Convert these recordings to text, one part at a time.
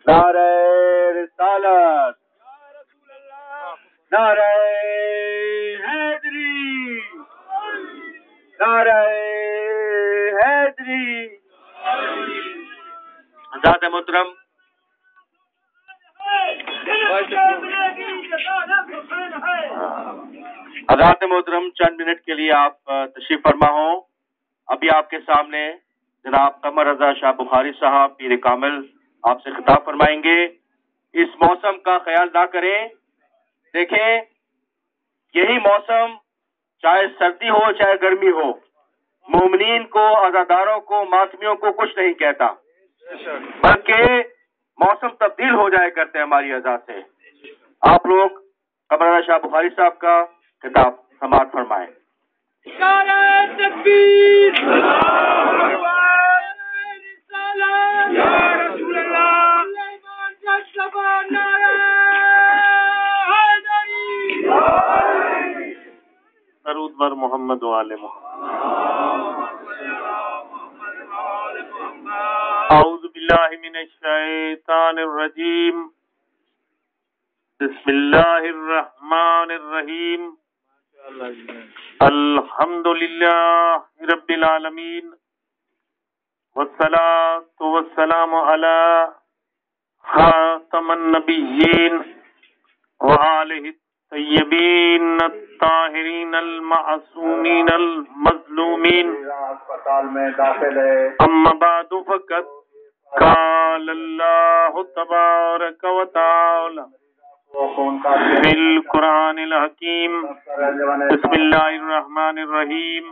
نعرہ رسالت، نعرہ حیدری، نعرہ حیدری۔ حضرات محترم، حضرات محترم، چند منٹ کے لیے آپ تشریف فرما ہوں۔ ابھی آپ کے سامنے جناب قمر رضا شاہ بخاری صاحب پیر کامل آپ سے خطاب فرمائیں گے۔ اس موسم کا خیال نہ کریں، دیکھیں یہی موسم چاہے سردی ہو چاہے گرمی ہو، مومنین کو، عزاداروں کو، ماتمیوں کو کچھ نہیں کہتا، بلکہ موسم تبدیل ہو جائے کرتے ہیں ہماری عزا سے۔ آپ لوگ قمر رضا شاہ بخاری صاحب کا خطاب سماعت فرمائیں۔ تکبیر، درود بر محمد و آل محمد۔ اعوذ باللہ من الشیطان الرجیم، بسم اللہ الرحمن الرحیم، الحمد للہ رب العالمین، والصلاة والسلام علی خاتم النبیین وآلہ الطیبین الطاہرین المعصومین المظلومین، اسپتال میں داخل ہے۔ اما بعد فقد قال اللہ تبارک و تعالی فی القرآن الحکیم، بسم اللہ الرحمن الرحیم،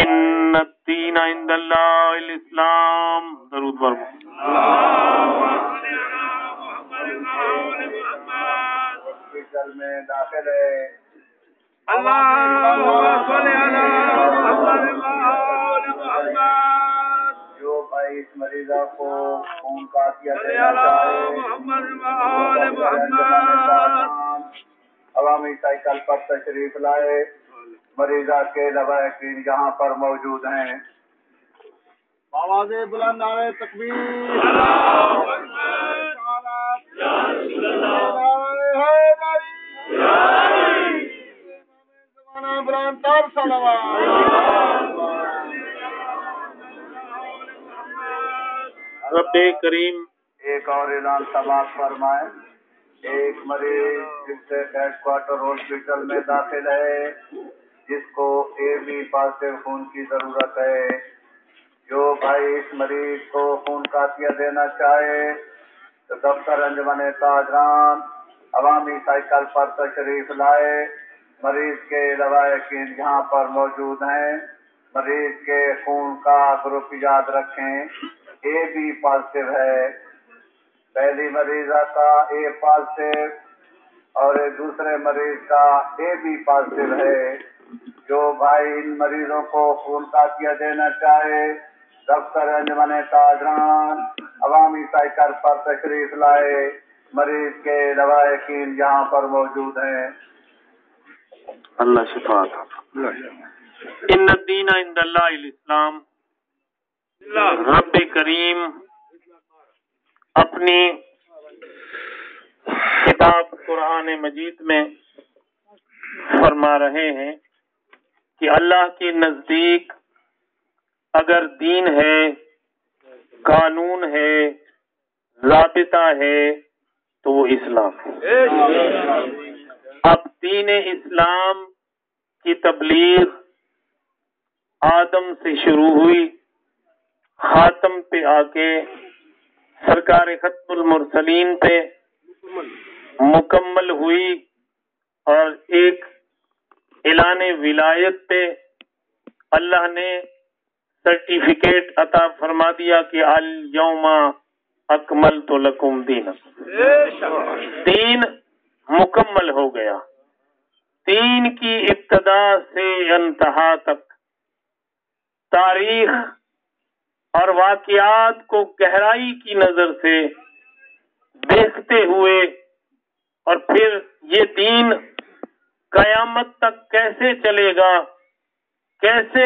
ان الدین عند اللہ الاسلام۔ درود بر ہاسپٹل میں داخل ہے۔ جو بھائی اس مریضہ کو خون کا عطیہ دینا چاہے، عوامی سائیکل پر تشریف لائے۔ مریضہ کے لواحقین یہاں پر موجود ہیں۔ آواز بلند، نعرہ تکبیر، رب کریم۔ ایک اور اعلان سماعت فرمائیں۔ ایک مریض ڈسٹرکٹ ہیڈ کوارٹر ہاسپٹل میں داخل ہے، جس کو اے بی پازیٹیو خون کی ضرورت ہے۔ جو بھائی اس مریض کو خون کا عطیہ دینا چاہے تو دفتر انجمن تاجران عوامی سائیکل پر تشریف لائے۔ مریض کے لواحقین یہاں پر موجود ہیں۔ مریض کے خون کا گروپ یاد رکھیں، اے بی پازیٹیو ہے۔ پہلی مریضہ کا اے پازیٹیو اور دوسرے مریض کا اے بی پازیٹیو ہے۔ جو بھائی ان مریضوں کو خون کا عطیہ دینا چاہے دفتر انجمن تاجران عوامی سائیکل پر تشریف لائے۔ مریض کے لواحقین یہاں پر موجود ہیں۔ اللہ شفا عطا۔ ان الدین عند اللہ الاسلام۔ رب کریم اپنی کتاب قرآن مجید میں فرما رہے ہیں کہ اللہ کے نزدیک اگر دین ہے، قانون ہے، ضابطہ ہے تو وہ اسلام ہے۔ اب دین اسلام کی تبلیغ آدم سے شروع ہوئی، خاتم پہ آ کے سرکار ختم المرسلین پہ مکمل ہوئی، اور ایک اعلان ولایت پہ اللہ نے سرٹیفکیٹ عطا فرما دیا کہ الیوم اکملت لکم دینکم، دین مکمل ہو گیا۔ دین کی ابتدا سے انتہا تک تاریخ اور واقعات کو گہرائی کی نظر سے دیکھتے ہوئے، اور پھر یہ دین قیامت تک کیسے چلے گا، کیسے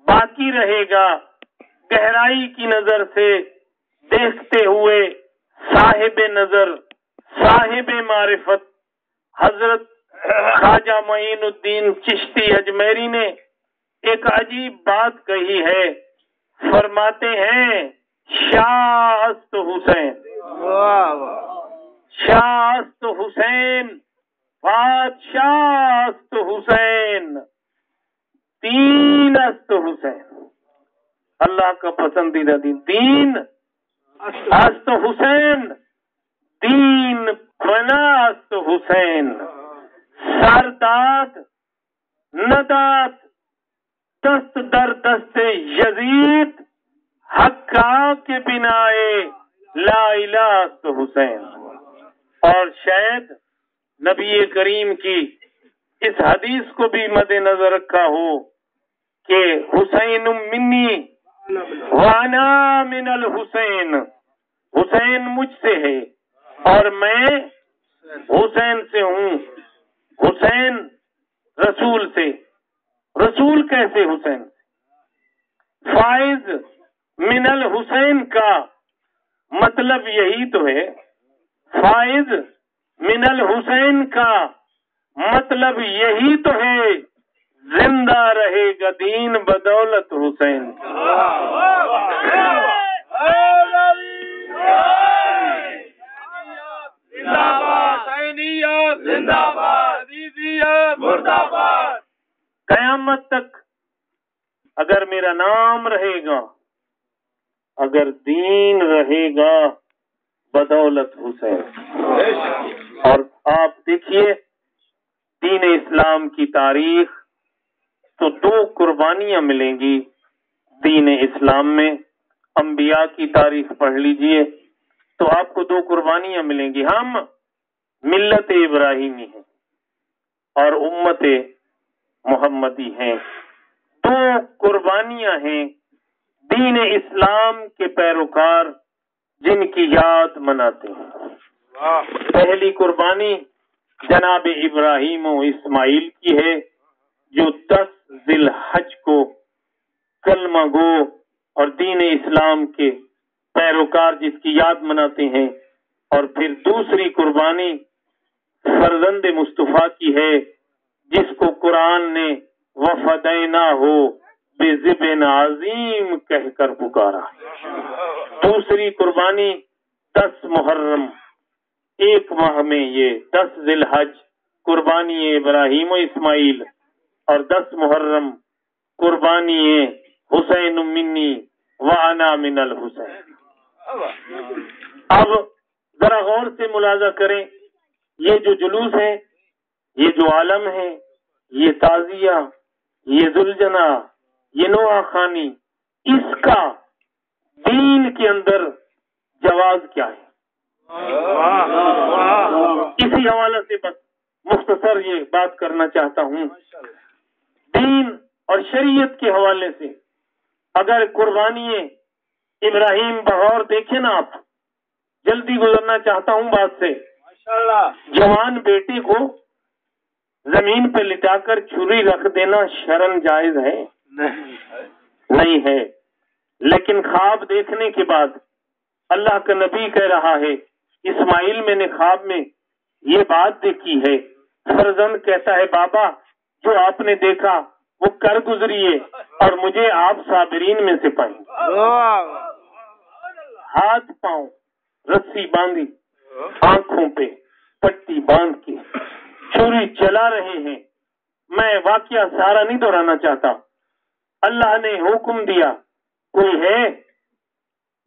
باقی رہے گا، گہرائی کی نظر سے دیکھتے ہوئے صاحب نظر، صاحب معرفت حضرت خواجہ معین الدین چشتی اجمیری نے ایک عجیب بات کہی ہے. فرماتے ہیں شاہ است حسین، شاہ است حسین، بادشاہ است حسین، دین است حسین. اللہ کا پسندیدہ دین است حسین، دین فنا است حسین. سرداد ندات دست در دست یزید، حقا کے بنائے لا الہ است حسین. اور شاید نبی کریم کی اس حدیث کو بھی مد نظر رکھا ہو کہ حسین منی وانا من الحسین، حسین مجھ سے ہے اور میں حسین سے ہوں. حسین رسول سے، رسول کیسے حسین سے؟ فائز من الحسین کا مطلب یہی تو ہے. فائز من الحسین کا مطلب یہی تو ہے زندہ رہے گا دین بدولت حسین. قیامت تک اگر میرا نام رہے گا، اگر دین رہے گا، بدولت حسین. اور آپ دیکھیے دین اسلام کی تاریخ تو 2 قربانیاں ملیں گی دین اسلام میں. انبیاء کی تاریخ پڑھ لیجئے تو آپ کو 2 قربانیاں ملیں گی. ہم ملت ابراہیمی ہیں اور امت محمدی ہیں. 2 قربانیاں ہیں دین اسلام کے پیروکار جن کی یاد مناتے ہیں. پہلی قربانی جناب ابراہیم و اسماعیل کی ہے جو 10 ذی الحج کو کلمہ گو اور دین اسلام کے پیروکار جس کی یاد مناتے ہیں. اور پھر دوسری قربانی فرزند مصطفیٰ کی ہے جس کو قرآن نے وفدیناہ بذبح عظیم کہہ کر پکارا. دوسری قربانی 10 محرم، 1 ماہ میں یہ 10 ذی الحج قربانی ابراہیم و اسماعیل اور 10 محرم قربانی حسین منی وانا من الحسین. اب ذرا غور سے ملاحظہ کریں، یہ جو جلوس ہے، یہ جو عالم ہے، یہ تعزیہ، یہ ذوالجناح، یہ نوحہ خوانی، اس کا دین کے اندر جواز کیا ہے؟ اسی حوالے سے بس مختصر یہ بات کرنا چاہتا ہوں. دین اور شریعت کے حوالے سے اگر قربانی ابراہیم بغور دیکھیں نا، آپ جلدی گزرنا چاہتا ہوں بات سے. جوان بیٹے کو زمین پہ لٹا کر چھری رکھ دینا شرعاً جائز ہے؟ نہیں ہے. لیکن خواب دیکھنے کے بعد اللہ کا نبی کہہ رہا ہے اسماعیل میں نے خواب میں یہ بات دیکھی ہے. فرزند کہتا ہے بابا جو آپ نے دیکھا وہ کر گزریے اور مجھے آپ صابرین میں سے پائیں. ہاتھ پاؤں رسی باندھی، آنکھوں پہ پٹی باندھ کے چھری چلا رہے ہیں. میں واقعہ سارا نہیں دہرانا چاہتا. اللہ نے حکم دیا کوئی ہے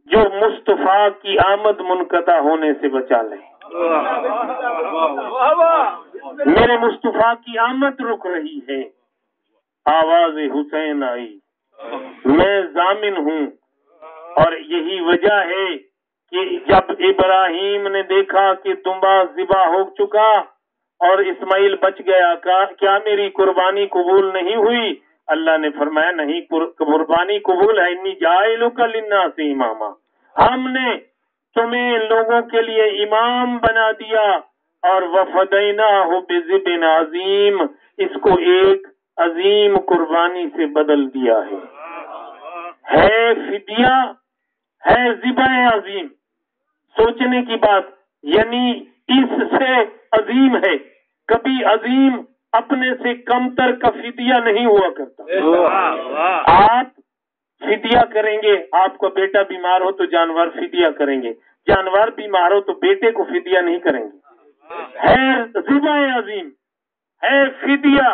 جو مصطفیٰ کی آمد منقطع ہونے سے بچا لے. میرے مصطفیٰ کی آمد رک رہی ہے. آواز حسین آئی، میں ضامن ہوں. اور یہی وجہ ہے کہ جب ابراہیم نے دیکھا کہ دمبا ذبح ہو چکا اور اسماعیل بچ گیا، کیا میری قربانی قبول نہیں ہوئی؟ اللہ نے فرمایا نہیں، قربانی قبول ہے. انی جاعلک للناس اماما، ہم نے تمہیں لوگوں کے لیے امام بنا دیا. اور وفدیناہ بذبح عظیم، اس کو ایک عظیم قربانی سے بدل دیا ہے. ہے فدیہ، ہے ذبح عظیم. سوچنے کی بات، یعنی اس سے عظیم ہے. کبھی عظیم اپنے سے کمتر کا فدیہ نہیں ہوا کرتا. آپ فدیہ کریں گے، آپ کا بیٹا بیمار ہو تو جانور فدیہ کریں گے، جانور بیمار ہو تو بیٹے کو فدیہ نہیں کریں گے. ہے ذبح عظیم، ہے فدیہ.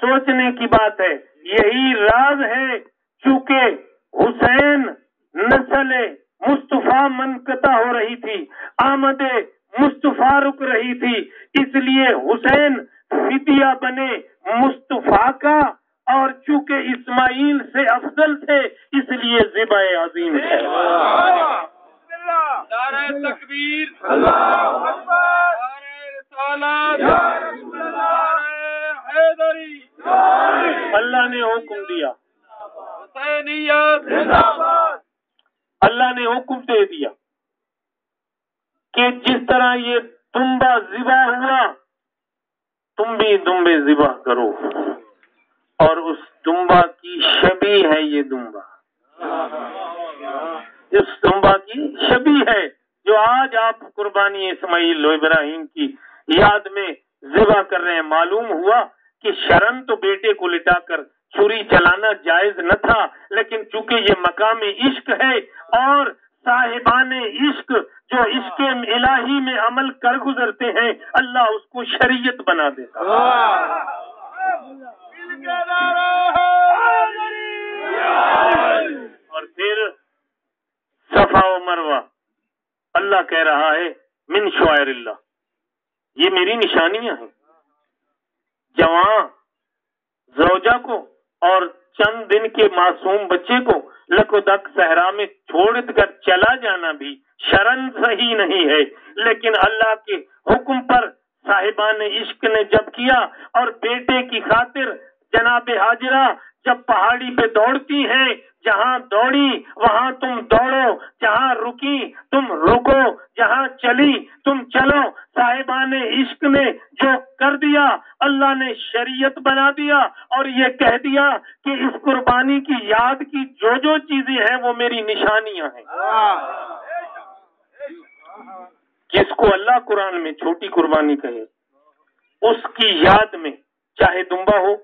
سوچنے کی بات ہے. یہی راز ہے، چونکہ حسین نسل مصطفیٰ منقطع ہو رہی تھی، آمد مصطفیٰ رک رہی تھی، اس لیے حسین فدیہ بنے مصطفیٰ کا، اور چونکہ اسماعیل سے افضل تھے اس لیے ذبح عظیم ہے. نعرہ تکبیر، اللہ اکبر، نعرہ رسالت، نعرہ حیدری. اللہ نے حکم دیا، حسینیت زندہ باد. اللہ نے حکم دے دیا کہ جس طرح یہ دمبا ذبح ہوا تم بھی دمبے ذبح کرو، اور اس دمبا کی شبیہ ہے یہ دمبا، اس دمبا کی شبیہ ہے جو آج آپ قربانی اسماعیل و ابراہیم کی یاد میں ذبح کر رہے ہیں. معلوم ہوا کہ شرم تو بیٹے کو لٹا کر چھری چلانا جائز نہ تھا، لیکن چونکہ یہ مقام عشق ہے اور صاحبان عشق جو عشق الہی میں عمل کر گزرتے ہیں، اللہ اس کو شریعت بنا دیتا. اور پھر صفا و مروہ، اللہ کہہ رہا ہے من شعائر اللہ، یہ میری نشانیاں ہیں. جوان زوجہ کو اور چند دن کے معصوم بچے کو لکودک صحرا میں چھوڑ کر چلا جانا بھی شرن صحیح نہیں ہے، لیکن اللہ کے حکم پر صاحبان عشق نے جب کیا، اور بیٹے کی خاطر جناب حاجرہ جب پہاڑی پہ دوڑتی ہیں، جہاں دوڑی وہاں تم دوڑو، جہاں رکی تم رکو، جہاں چلی تم چلو. صاحبان عشق نے جو کر دیا اللہ نے شریعت بنا دیا، اور یہ کہہ دیا کہ اس قربانی کی یاد کی جو چیزیں ہیں وہ میری نشانیاں ہیں. جس کو اللہ قرآن میں چھوٹی قربانی کہے، اس کی یاد میں چاہے دمبا ہو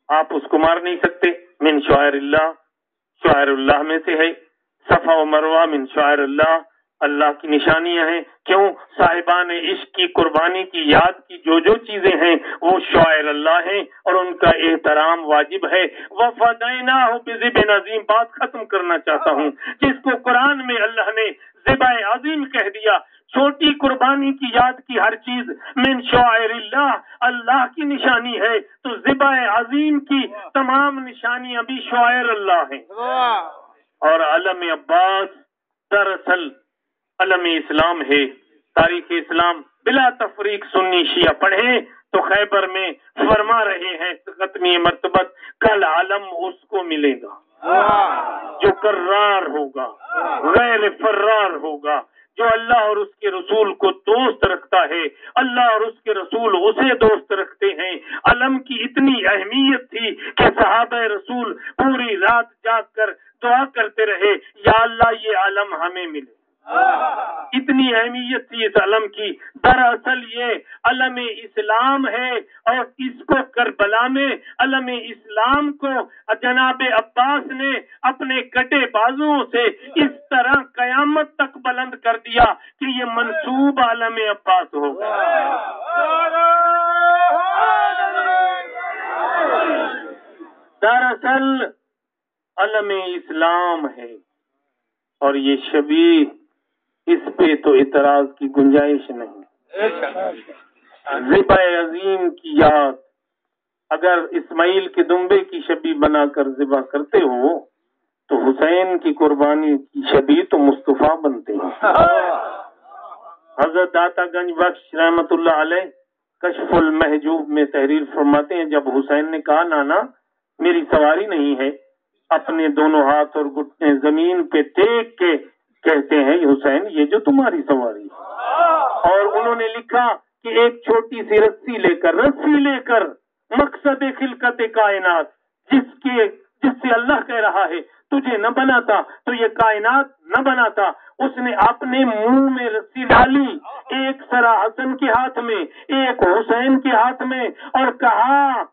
آپ اس کو مار نہیں سکتے. من شعائر اللہ، شعائر اللہ میں سے ہے. صفا و مروہ من شعائر اللہ، اللہ کی نشانیاں ہیں. کیوں؟ صاحبان عشق کی قربانی کی یاد کی جو چیزیں ہیں وہ شعائر اللہ ہیں اور ان کا احترام واجب ہے. وَفَدَيْنَاهُ بِذِبْحٍ عَظِيمٍ. بات ختم کرنا چاہتا ہوں. جس کو قرآن میں اللہ نے ذبح عظیم کہہ دیا، چھوٹی قربانی کی یاد کی ہر چیز من شعائر اللہ، اللہ کی نشانی ہے، تو ذبح عظیم کی تمام نشانیاں بھی شعائر اللہ ہیں. اور علم عباس دراصل علم اسلام ہے. تاریخ اسلام بلا تفریق سنی شیعہ پڑھیں تو خیبر میں فرما رہے ہیں ختمی مرتبت کل علم اس کو ملے گا جو قرار ہوگا، غیر فرار ہوگا، جو اللہ اور اس کے رسول کو دوست رکھتا ہے. اللہ اور اس کے رسول اسے دوست رکھتے ہیں. علم کی اتنی اہمیت تھی کہ صحابہ رسول پوری رات جاگ کر دعا کرتے رہے، یا اللہ یہ علم ہمیں ملے. اتنی اہمیت تھی اس علم کی. دراصل یہ علم اسلام ہے، اور اس کو کربلا میں علم اسلام کو جناب عباس نے اپنے کٹے بازوؤں سے اس طرح قیامت تک بلند کر دیا کہ یہ منسوب علم عباس ہوگا. دراصل علم اسلام ہے، اور یہ شبیہ اس پہ تو اعتراض کی گنجائش نہیں. ذبح عظیم کی یاد اگر اسماعیل کے دمبے کی شبیہ بنا کر ذبح کرتے ہو تو حسین کی قربانی کی شبیہ تو مصطفیٰ بنتے ہیں. حضرت داتا گنج بخش رحمت اللہ علیہ کشف المحجوب میں تحریر فرماتے ہیں، جب حسین نے کہا نانا میری سواری نہیں ہے، اپنے دونوں ہاتھ اور گھٹنے زمین پہ ٹیک کے کہتے ہیں حسین یہ جو تمہاری سواری ہے. اور انہوں نے لکھا کہ ایک چھوٹی سی رسی لے کر مقصد خلقت کائنات جس سے اللہ کہہ رہا ہے تجھے نہ بناتا تو یہ کائنات نہ بناتا۔ اس نے اپنے منہ میں رسی ڈالی، ایک سرا حسن کے ہاتھ میں، ایک حسین کے ہاتھ میں، اور کہا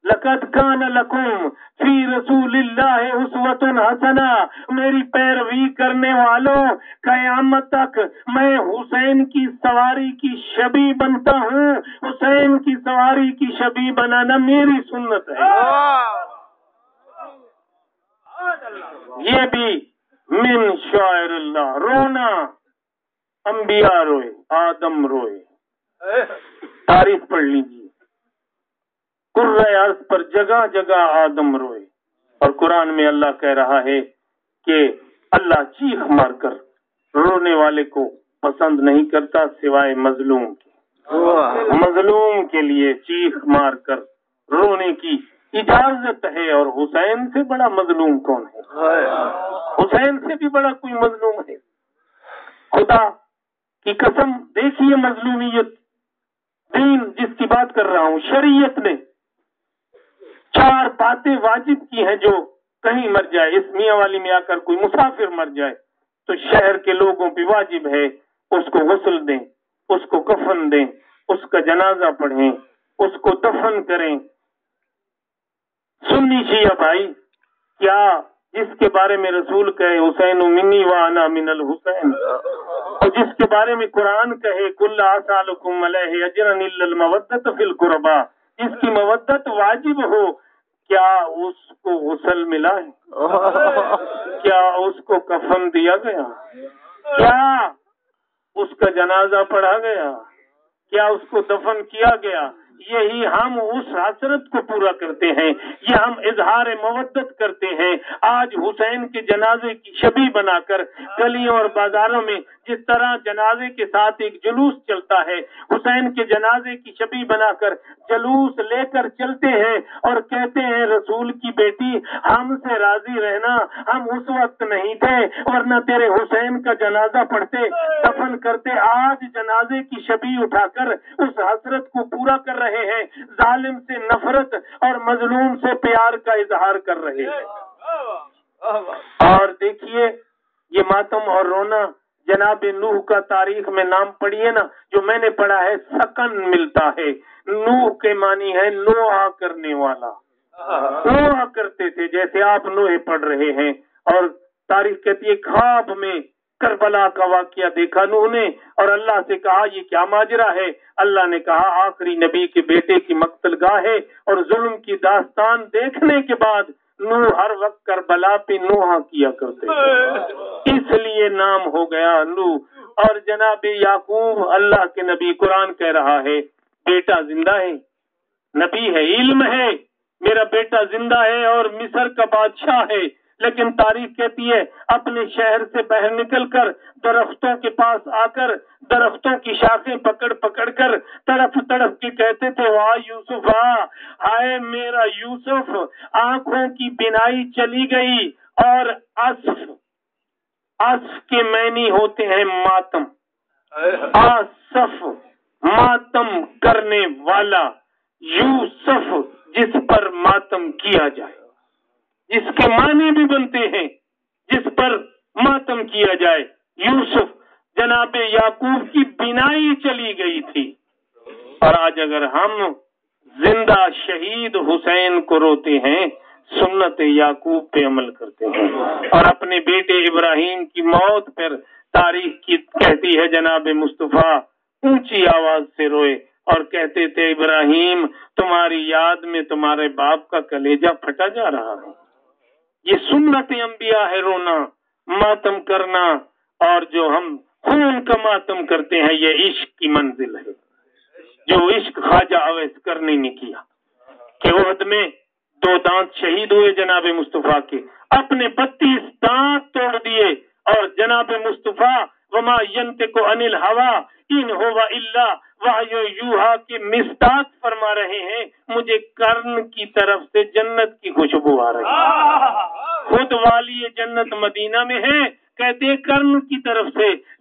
لقد کان لکم فی رسول اللہ اسوۃ حسنہ، میری پیروی کرنے والوں قیامت تک میں حسین کی سواری کی شبیہ بنتا ہوں۔ حسین کی سواری کی شبیہ بنانا میری سنت ہے۔ یہ بھی من شاعر اللہ۔ رونا، انبیاء روئے، آدم روئے، تاریخ پڑھ لیجیے، قرۂ ارض پر جگہ جگہ آدم روئے، اور قرآن میں اللہ کہہ رہا ہے کہ اللہ چیخ مار کر رونے والے کو پسند نہیں کرتا سوائے مظلوم کے۔ مظلوم کے لیے چیخ مار کر رونے کی اجازت ہے، اور حسین سے بڑا مظلوم کون ہے؟ حسین سے بھی بڑا کوئی مظلوم ہے؟ خدا کی قسم، دیکھیے مظلومیت۔ دین جس کی بات کر رہا ہوں، شریعت نے 4 باتیں واجب کی ہیں، جو کہیں مر جائے، اس میاں والی میں آ کر کوئی مسافر مر جائے تو شہر کے لوگوں پہ واجب ہے اس کو غسل دیں، اس کو کفن دیں، اس کا جنازہ پڑھیں، اس کو دفن کریں۔ سنی شیعہ بھائی، کیا جس کے بارے میں رسول کہے حسین منی وانا من الحسین، اور جس کے بارے میں قرآن کہے کل اسالکم علیہ اجرا الا المودۃ فی القربا، جس کی مودت واجب ہو، کیا اس کو غسل ملا ہے؟ کیا اس کو کفن دیا گیا؟ کیا اس کا جنازہ پڑھا گیا؟ کیا اس کو دفن کیا گیا؟ یہی ہم اس حسرت کو پورا کرتے ہیں، یہ ہم اظہار مودت کرتے ہیں۔ آج حسین کے جنازے کی شبیہ بنا کر گلیوں اور بازاروں میں جس طرح جنازے کے ساتھ ایک جلوس چلتا ہے، حسین کے جنازے کی شبیہ بنا کر جلوس لے کر چلتے ہیں اور کہتے ہیں رسول کی بیٹی ہم سے راضی رہنا، ہم اس وقت نہیں تھے ورنہ تیرے حسین کا جنازہ پڑھتے، دفن کرتے۔ آج جنازے کی شبیہ اٹھا کر اس حسرت کو پورا کر رہے ہیں، ظالم سے نفرت اور مظلوم سے پیار کا اظہار کر رہے ہیں۔ اور دیکھیے یہ ماتم اور رونا، جناب نوح کا تاریخ میں نام پڑھیے نا، جو میں نے پڑھا ہے سکن ملتا ہے۔ نوح کے معنی ہے نوحہ کرنے والا، نوحہ کرتے تھے جیسے آپ نوحے پڑھ رہے ہیں۔ اور تاریخ کہتی ہے خواب میں کربلا کا واقعہ دیکھا نوح نے، اور اللہ سے کہا یہ کیا ماجرا ہے؟ اللہ نے کہا آخری نبی کے بیٹے کی مقتل گاہ ہے، اور ظلم کی داستان دیکھنے کے بعد نوح ہر وقت کربلا پہ نوحہ کیا کرتے تھے، اس لیے نام ہو گیا نوح۔ اور جناب یعقوب اللہ کے نبی، قرآن کہہ رہا ہے بیٹا زندہ ہے، نبی ہے، علم ہے، میرا بیٹا زندہ ہے اور مصر کا بادشاہ ہے، لیکن تاریخ کہتی ہے اپنے شہر سے باہر نکل کر درختوں کے پاس آ کر درختوں کی شاخیں پکڑ پکڑ کر تڑپ تڑپ کے کہتے تھے واہ یوسف، ہائے میرا یوسف، آنکھوں کی بینائی چلی گئی۔ اور اسف کے معنی ہوتے ہیں ماتم، آصف ماتم کرنے والا، یوسف جس پر ماتم کیا جائے، جس کے معنی بھی بنتے ہیں جس پر ماتم کیا جائے۔ یوسف جناب یعقوب کی بینائی چلی گئی تھی، اور آج اگر ہم زندہ شہید حسین کو روتے ہیں، سنت یعقوب پہ عمل کرتے ہیں، اور اپنے بیٹے ابراہیم کی موت پر تاریخ کی کہتی ہے جناب مصطفیٰ اونچی آواز سے روئے اور کہتے تھے ابراہیم تمہاری یاد میں تمہارے باپ کا کلیجہ پھٹا جا رہا ہے۔ یہ سنت انبیاء ہے، رونا، ماتم کرنا، اور جو ہم خون کا ماتم کرتے ہیں یہ عشق کی منزل ہے، جو عشق خواجہ اویس کرنی نے کیا کہ احد میں 2 دانت شہید ہوئے جناب مصطفیٰ کے، اپنے 32 دانت توڑ دیے، اور جناب مصطفیٰ وما ینطق عن الہوی ان هو الا وحی یوحی کے مصداق فرما رہے ہیں مجھے کرن کی طرف سے جنت کی خوشبو آ رہی ہے۔ خود والی جنت مدینہ میں ہے، کہتے کرن کی طرف سے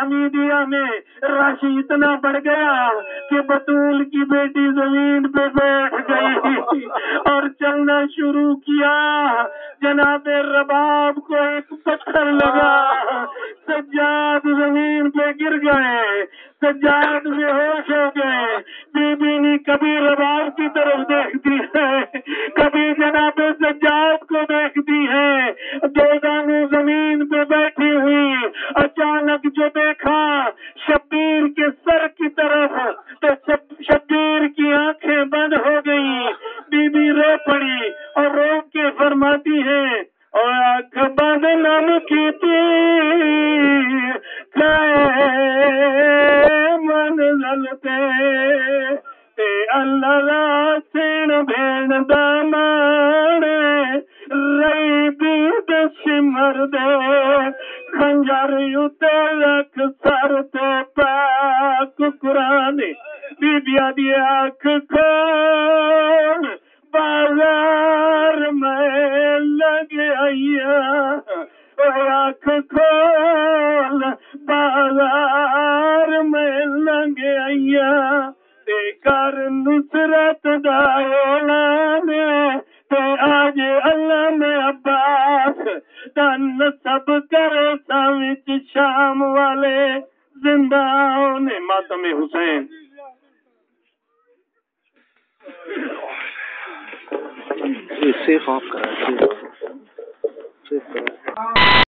حمیدیہ میں رش اتنا بڑھ گیا کہ بطول کی بیٹی زمین پہ بیٹھ گئی اور چلنا شروع کیا. جناب رباب کو ایک پتھر لگا، سجاد زمین پہ گر گئے، سجاد بے ہوش ہو گئے. بی بی نے کبھی رباب کی طرف دیکھتی ہے، کبھی جناب سجاد کو دیکھتی ہے، دو دانوں زمین پہ بیٹھی ہوئی. اچانک جو دیکھا شبیر کے سر کی طرف، تو شبیر کی آنکھیں بند ہو گئی. بی بی رو پڑی اور رو کے فرماتی ہے اور آنکھ بند نم کی تھی منزل تے اللہ را سین بھین دامان رئی دید شمر دے خنجر یوتے رکھ سر تے پاک قرآن. بی بی آدھی آنکھ کھول بازار میں لگ آئیا، آنکھ کھول بازار میں لگ آئیا. کر نصرت دا اعلان تے آج علم عباس تن سب کرے سامچ شام والے زندہ ہونے. ماتم حسین اس سے خواب کرا